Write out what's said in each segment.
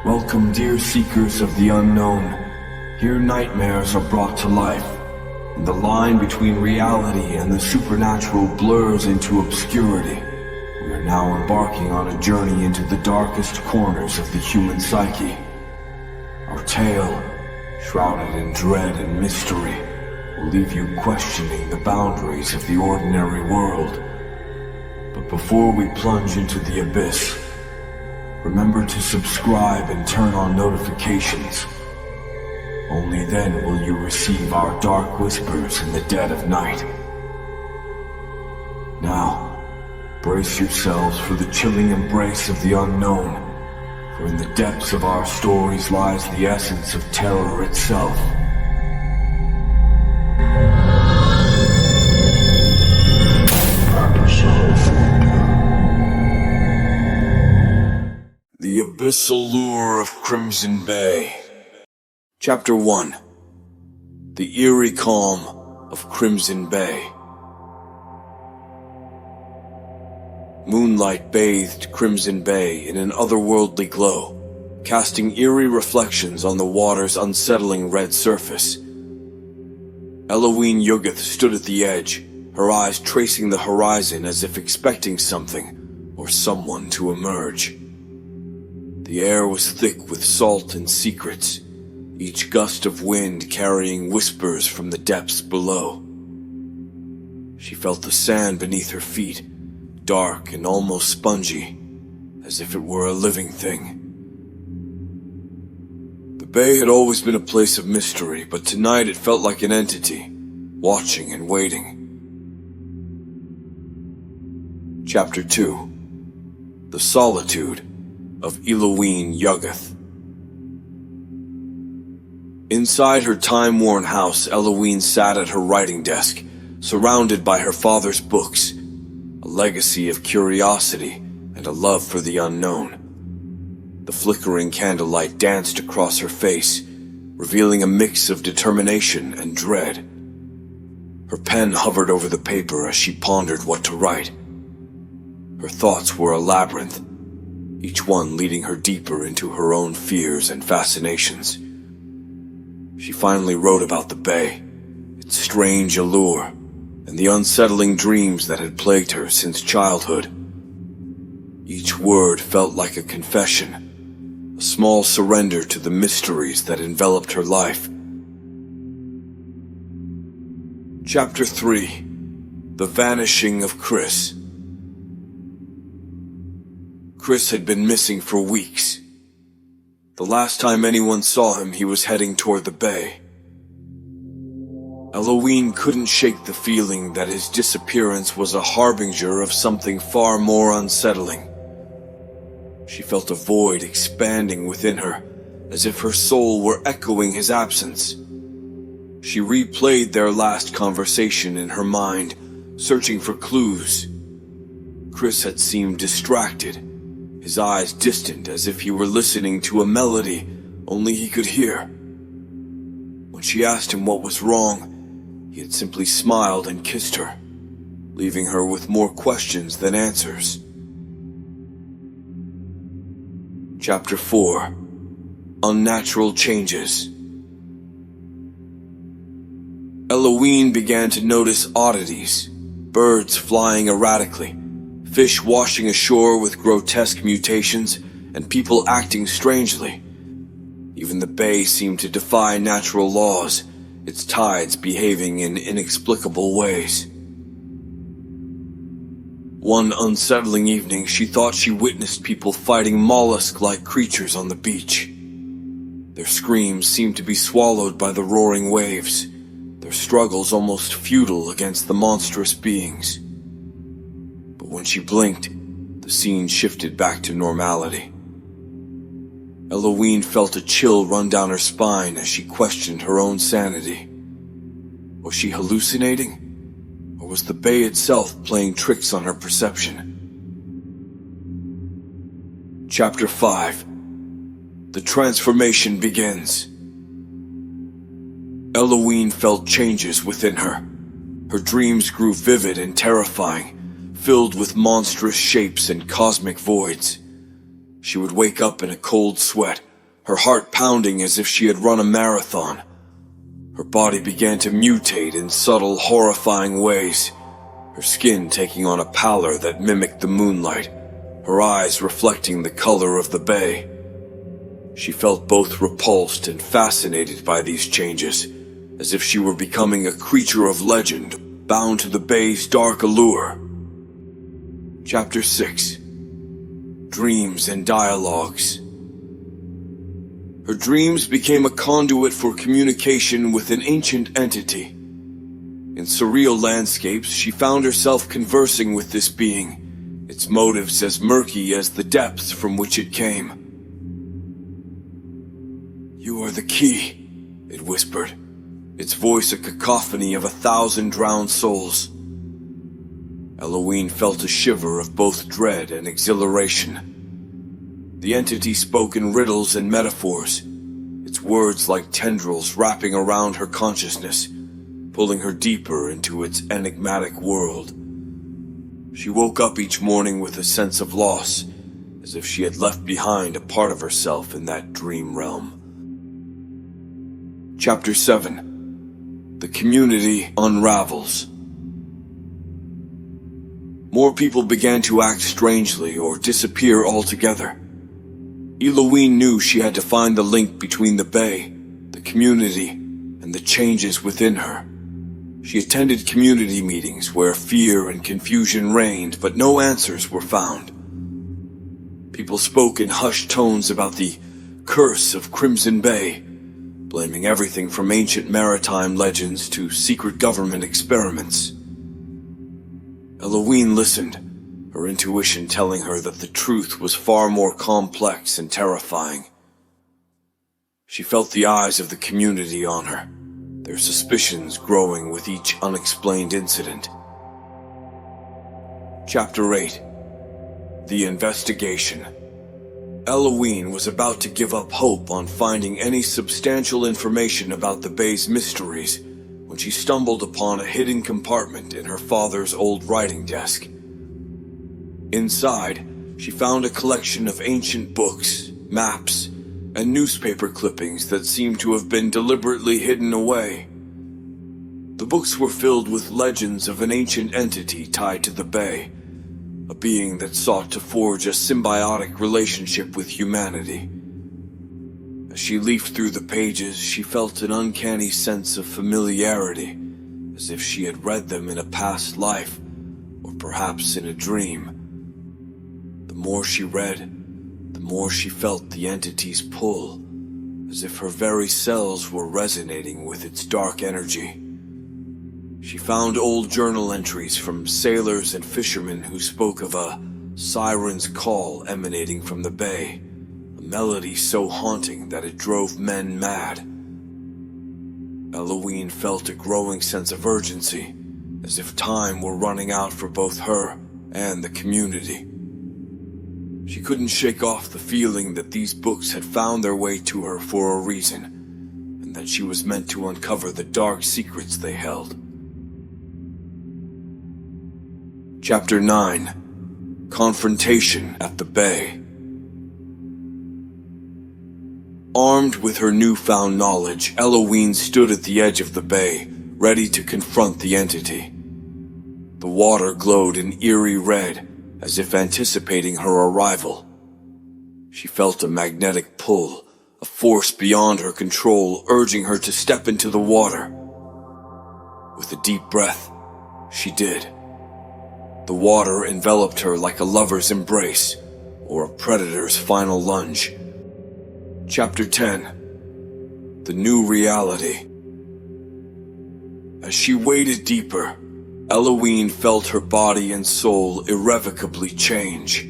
Welcome, dear seekers of the unknown. Here nightmares are brought to life, and the line between reality and the supernatural blurs into obscurity. We are now embarking on a journey into the darkest corners of the human psyche. Our tale, shrouded in dread and mystery, will leave you questioning the boundaries of the ordinary world. But before we plunge into the abyss, remember to subscribe and turn on notifications. Only then will you receive our dark whispers in the dead of night. Now, brace yourselves for the chilling embrace of the unknown, for in the depths of our stories lies the essence of terror itself. The Abyssal Lure of Crimson Bay. Chapter 1. The Eerie Calm of Crimson Bay. Moonlight bathed Crimson Bay in an otherworldly glow, casting eerie reflections on the water's unsettling red surface. Elowen Yuggoth stood at the edge, her eyes tracing the horizon as if expecting something or someone to emerge. The air was thick with salt and secrets, each gust of wind carrying whispers from the depths below. She felt the sand beneath her feet, dark and almost spongy, as if it were a living thing. The bay had always been a place of mystery, but tonight it felt like an entity, watching and waiting. Chapter 2. The Solitude of Elowen Yuggoth. Inside her time-worn house, Elowen sat at her writing desk, surrounded by her father's books, a legacy of curiosity and a love for the unknown. The flickering candlelight danced across her face, revealing a mix of determination and dread. Her pen hovered over the paper as she pondered what to write. Her thoughts were a labyrinth, each one leading her deeper into her own fears and fascinations. She finally wrote about the bay, its strange allure, and the unsettling dreams that had plagued her since childhood. Each word felt like a confession, a small surrender to the mysteries that enveloped her life. Chapter 3. The Vanishing of Chris. Chris had been missing for weeks. The last time anyone saw him, he was heading toward the bay. Elowen couldn't shake the feeling that his disappearance was a harbinger of something far more unsettling. She felt a void expanding within her, as if her soul were echoing his absence. She replayed their last conversation in her mind, searching for clues. Chris had seemed distracted, his eyes distant as if he were listening to a melody only he could hear. When she asked him what was wrong, he had simply smiled and kissed her, leaving her with more questions than answers. Chapter 4. Unnatural Changes. Elowen began to notice oddities, birds flying erratically, fish washing ashore with grotesque mutations, and people acting strangely. Even the bay seemed to defy natural laws, its tides behaving in inexplicable ways. One unsettling evening, she thought she witnessed people fighting mollusk-like creatures on the beach. Their screams seemed to be swallowed by the roaring waves, their struggles almost futile against the monstrous beings. But when she blinked, the scene shifted back to normality. Elowen felt a chill run down her spine as she questioned her own sanity. Was she hallucinating? Or was the bay itself playing tricks on her perception? Chapter 5. The Transformation Begins. Elowen felt changes within her. Her dreams grew vivid and terrifying, filled with monstrous shapes and cosmic voids. She would wake up in a cold sweat, her heart pounding as if she had run a marathon. Her body began to mutate in subtle, horrifying ways, her skin taking on a pallor that mimicked the moonlight, her eyes reflecting the color of the bay. She felt both repulsed and fascinated by these changes, as if she were becoming a creature of legend, bound to the bay's dark allure. Chapter 6. Dreams and Dialogues. Her dreams became a conduit for communication with an ancient entity. In surreal landscapes, she found herself conversing with this being, its motives as murky as the depths from which it came. "You are the key," it whispered, its voice a cacophony of 1,000 drowned souls. Eloise felt a shiver of both dread and exhilaration. The entity spoke in riddles and metaphors, its words like tendrils wrapping around her consciousness, pulling her deeper into its enigmatic world. She woke up each morning with a sense of loss, as if she had left behind a part of herself in that dream realm. Chapter 7. The Community Unravels. More people began to act strangely or disappear altogether. Eloise knew she had to find the link between the bay, the community, and the changes within her. She attended community meetings where fear and confusion reigned, but no answers were found. People spoke in hushed tones about the curse of Crimson Bay, blaming everything from ancient maritime legends to secret government experiments. Eloise listened, her intuition telling her that the truth was far more complex and terrifying. She felt the eyes of the community on her, their suspicions growing with each unexplained incident. Chapter 8. The Investigation. Eloise was about to give up hope on finding any substantial information about the bay's mysteries when she stumbled upon a hidden compartment in her father's old writing desk. Inside, she found a collection of ancient books, maps, and newspaper clippings that seemed to have been deliberately hidden away. The books were filled with legends of an ancient entity tied to the bay, a being that sought to forge a symbiotic relationship with humanity. As she leafed through the pages, she felt an uncanny sense of familiarity, as if she had read them in a past life, or perhaps in a dream. The more she read, the more she felt the entity's pull, as if her very cells were resonating with its dark energy. She found old journal entries from sailors and fishermen who spoke of a siren's call emanating from the bay, a melody so haunting that it drove men mad. Eloise felt a growing sense of urgency, as if time were running out for both her and the community. She couldn't shake off the feeling that these books had found their way to her for a reason, and that she was meant to uncover the dark secrets they held. Chapter 9. Confrontation at the Bay. Armed with her newfound knowledge, Eloise stood at the edge of the bay, ready to confront the entity. The water glowed an eerie red, as if anticipating her arrival. She felt a magnetic pull, a force beyond her control, urging her to step into the water. With a deep breath, she did. The water enveloped her like a lover's embrace, or a predator's final lunge. Chapter 10. The New Reality. As she waded deeper, Eloise felt her body and soul irrevocably change.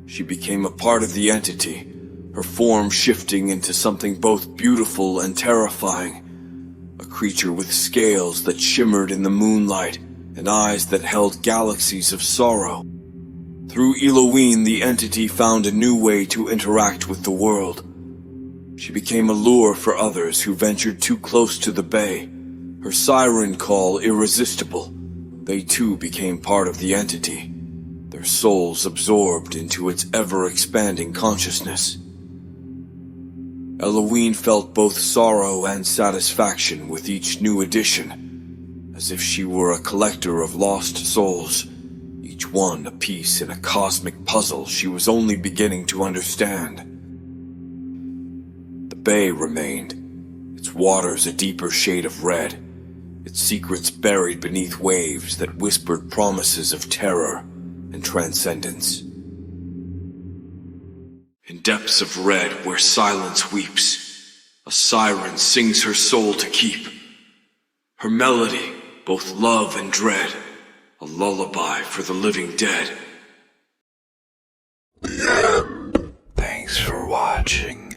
She became a part of the entity, her form shifting into something both beautiful and terrifying, a creature with scales that shimmered in the moonlight and eyes that held galaxies of sorrow. Through Eloise, the entity found a new way to interact with the world. She became a lure for others who ventured too close to the bay, her siren call irresistible. They too became part of the entity, their souls absorbed into its ever-expanding consciousness. Eloise felt both sorrow and satisfaction with each new addition, as if she were a collector of lost souls, each one a piece in a cosmic puzzle she was only beginning to understand. The bay remained, its waters a deeper shade of red, its secrets buried beneath waves that whispered promises of terror and transcendence. In depths of red where silence weeps, a siren sings her soul to keep. Her melody, both love and dread, a lullaby for the living dead. Thanks for watching.